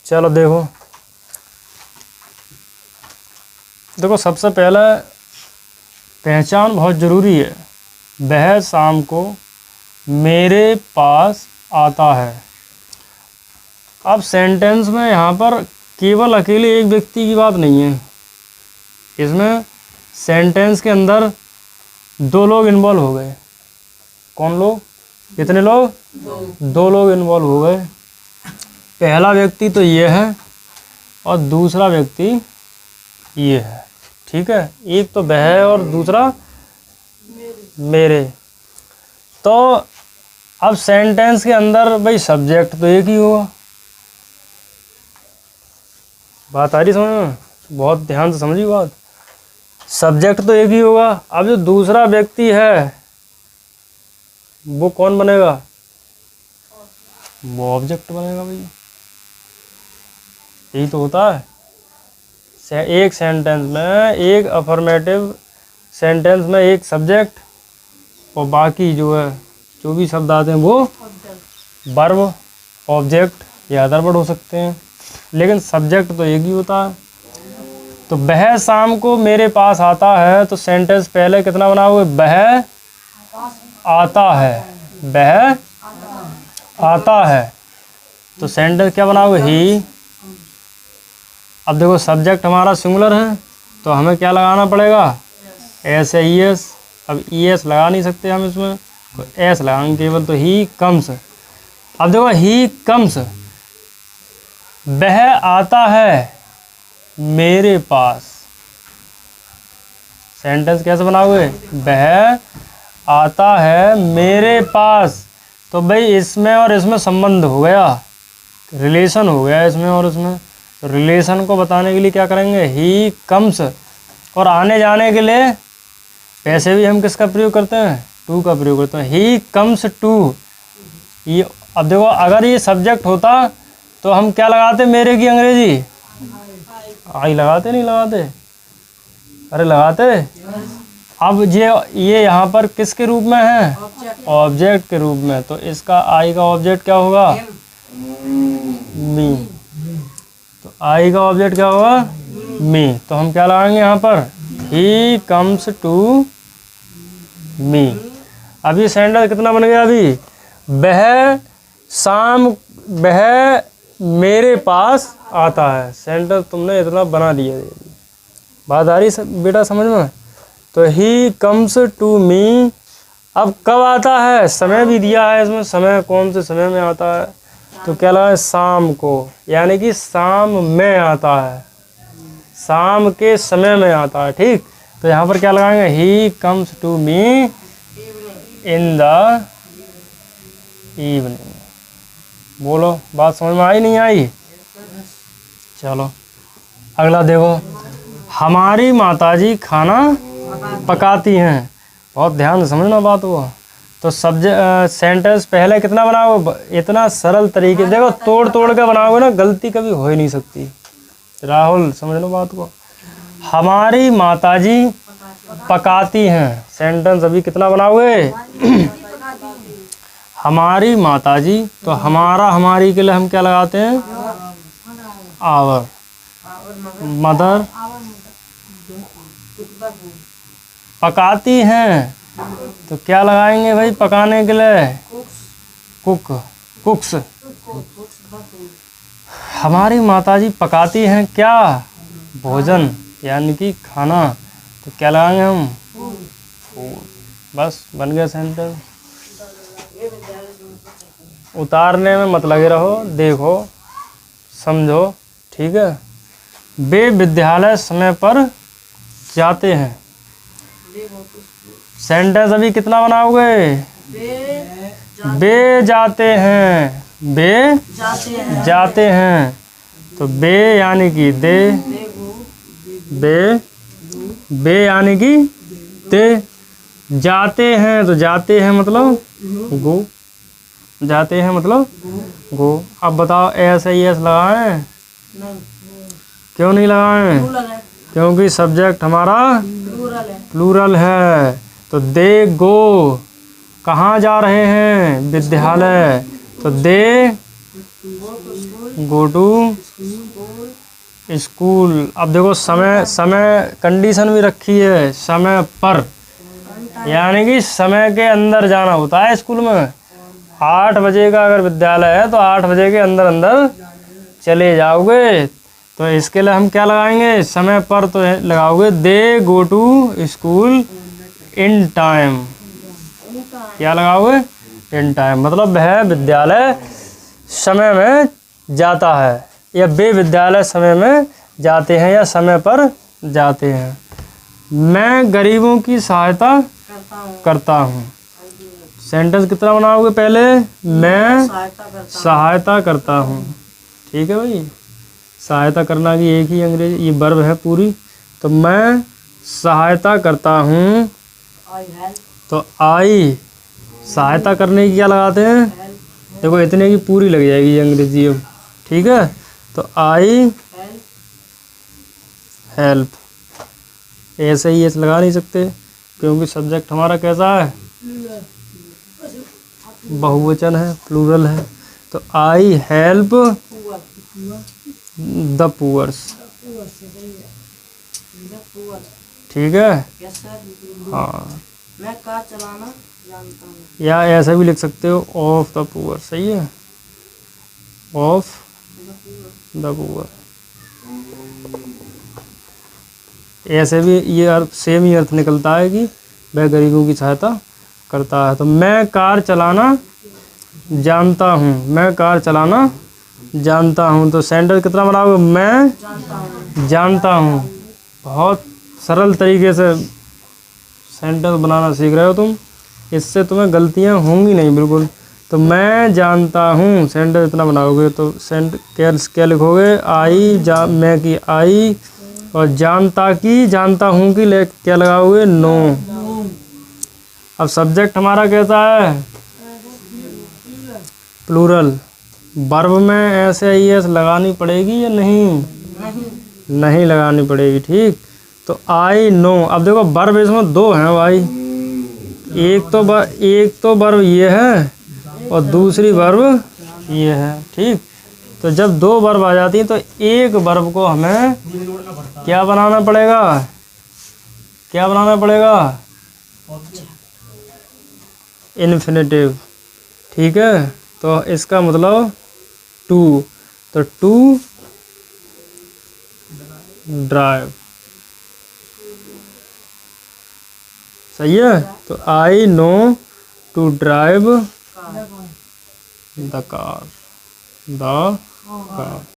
चलो देखो सबसे पहले पहचान बहुत ज़रूरी है। वह शाम को मेरे पास आता है। अब सेंटेंस में यहाँ पर केवल अकेले एक व्यक्ति की बात नहीं है, इसमें सेंटेंस के अंदर दो लोग इन्वॉल्व हो गए। कौन लोग? कितने लोग? दो लोग इन्वॉल्व हो गए। पहला व्यक्ति तो ये है और दूसरा व्यक्ति ये है, ठीक है। एक तो वह है और दूसरा मेरे। तो अब सेंटेंस के अंदर भाई सब्जेक्ट तो एक ही होगा। बात आ रही समझ में? बहुत ध्यान से समझिए बात। सब्जेक्ट तो एक ही होगा। अब जो दूसरा व्यक्ति है वो कौन बनेगा? वो ऑब्जेक्ट बनेगा भैया। यही तो होता है। एक सेंटेंस में, एक अफर्मेटिव सेंटेंस में एक सब्जेक्ट और बाकी जो है जो भी शब्द आते हैं वो वर्ब, ऑब्जेक्ट या अदर वर्ड हो सकते हैं, लेकिन सब्जेक्ट तो एक ही होता है। तो वह शाम को मेरे पास आता है, तो सेंटेंस पहले कितना बनाओगे? वह आता है। वह आता है तो सेंटेंस क्या बनाओगे? ही। अब देखो सब्जेक्ट हमारा सिंगुलर है तो हमें क्या लगाना पड़ेगा? एस या ई एस। अब ई एस लगा नहीं सकते हम इसमें, तो एस लगाएंगे केवल। तो ही कम्स। अब देखो ही कम्स, वह आता है मेरे पास। सेंटेंस कैसे बनाओगे? वह आता है मेरे पास। तो भाई इसमें और इसमें संबंध हो गया, रिलेशन हो गया इसमें और इसमें। तो रिलेशन को बताने के लिए क्या करेंगे? He comes. और आने जाने के लिए वैसे भी हम किसका प्रयोग करते हैं? टू का प्रयोग करते हैं। He comes to. ये अब देखो अगर ये सब्जेक्ट होता तो हम क्या लगाते? मेरे की अंग्रेजी आई लगाते, नहीं लगाते? अरे लगाते। अब ये यहाँ पर किसके रूप में है? ऑब्जेक्ट के रूप में। तो इसका आई का ऑब्जेक्ट क्या होगा? मी। तो आई का ऑब्जेक्ट क्या होगा? मी। तो हम क्या लगाएंगे यहाँ पर? He comes to me. अभी सेंटेंस कितना बन गया? अभी वह मेरे पास आता है। सेंटेंस तुमने इतना बना लिया। बात आ रही बेटा समझ में? तो ही कम्स टू मी। अब कब आता है? समय भी दिया है इसमें। समय कौन से समय में आता है? तो क्या लगा? शाम को, यानी कि शाम में आता है, शाम के समय में आता है, ठीक। तो यहाँ पर क्या लगाएंगे? He comes to me in the evening. बोलो बात समझ में आई, नहीं आई? चलो अगला देखो, हमारी माताजी खाना पकाती हैं। बहुत ध्यान से समझना बात को। तो सेंटेंस पहले कितना बनाओ? इतना सरल तरीके, देखो तोड़ तोड़ के बनाओगे ना, गलती कभी हो ही नहीं सकती। राहुल समझ लो बात को। हमारी माताजी पकाती हैं। सेंटेंस अभी कितना बनाओगे? हमारी माताजी। तो हमारा, हमारी के लिए हम क्या लगाते हैं? आवर। मदर पकाती हैं तो क्या लगाएंगे भाई पकाने के लिए? कुक, कुक्स। हमारी माताजी पकाती हैं क्या? भोजन, यानी कि खाना। तो क्या लगाएंगे हम? फूड। बस बन गया सेंटेंस। उतारने में मत लगे रहो, देखो समझो, ठीक है। वे विद्यालय समय पर जाते हैं। सेंटेंस अभी कितना बनाओगे? वे जाते हैं। वे जाते हैं। तो वे यानी कि दे। वे यानी कि दे। जाते हैं तो जाते हैं मतलब गो। जाते हैं मतलब गो। अब बताओ ऐसे ही ऐसे लगाएं? क्यों नहीं लगाएं? क्योंकि सब्जेक्ट हमारा प्लूरल है। तो दे गो, कहाँ जा रहे हैं? विद्यालय। तो दे गो टू स्कूल। अब देखो समय समय कंडीशन भी रखी है, समय पर, यानी कि समय के अंदर जाना होता है स्कूल में। 8 बजे का अगर विद्यालय है तो 8 बजे के अंदर अंदर चले जाओगे। तो इसके लिए हम क्या लगाएंगे, समय पर तो लगाओगे they go to school in time. क्या लगाओगे, इन टाइम, मतलब वह विद्यालय समय में जाता है, या वे विद्यालय समय में जाते हैं या समय पर जाते हैं। मैं गरीबों की सहायता करता हूँ। सेंटेंस कितना बनाओगे, पहले मैं सहायता करता हूँ। ठीक है भाई, सहायता करना की एक ही अंग्रेजी ये वर्ब है पूरी। तो मैं सहायता करता हूँ, तो आई सहायता करने की क्या लगाते हैं, देखो इतने की पूरी लग जाएगी ये अंग्रेजी अब। ठीक है, तो आई हेल्प, ऐसे ही ऐसे लगा नहीं सकते क्योंकि सब्जेक्ट हमारा कैसा है, बहुवचन है, प्लूरल है। तो आई हेल्प द पुअर्स। ठीक है, हाँ, मैं कार चलाना जानता हूँ, या ऐसा भी लिख सकते हो ऑफ द पुअर। सही है, ऑफ द पुअर। ऐसे भी ये अर्थ सेम ही अर्थ निकलता है कि वह गरीबों की सहायता करता है। तो मैं कार चलाना जानता हूँ, मैं कार चलाना जानता हूँ। तो सेंटेंस कितना बनाओगे, मैं जानता हूँ। बहुत सरल तरीके से सेंटेंस बनाना सीख रहे हो तुम, इससे तुम्हें गलतियाँ होंगी नहीं बिल्कुल। तो मैं जानता हूँ, सेंटेंस इतना बनाओगे तो क्या लिखोगे, आई मैं की आई, और जानता हूँ की क्या लगाओगे, नो। अब सब्जेक्ट हमारा कैसा है, प्लूरल। वर्ब में ऐसे ही ऐसे लगानी पड़ेगी या नहीं, नहीं लगानी पड़ेगी। ठीक, तो आई नो। अब देखो वर्ब इसमें 2 हैं भाई, एक तो वर्ब ये है और दूसरी वर्ब ये है। ठीक, तो जब 2 वर्ब आ जाती हैं तो एक वर्ब को हमें क्या बनाना पड़ेगा, क्या बनाना पड़ेगा, इन्फिनेटिव। ठीक है, तो इसका मतलब टू, तो टू ड्राइव। सही है, तो I know to drive the car,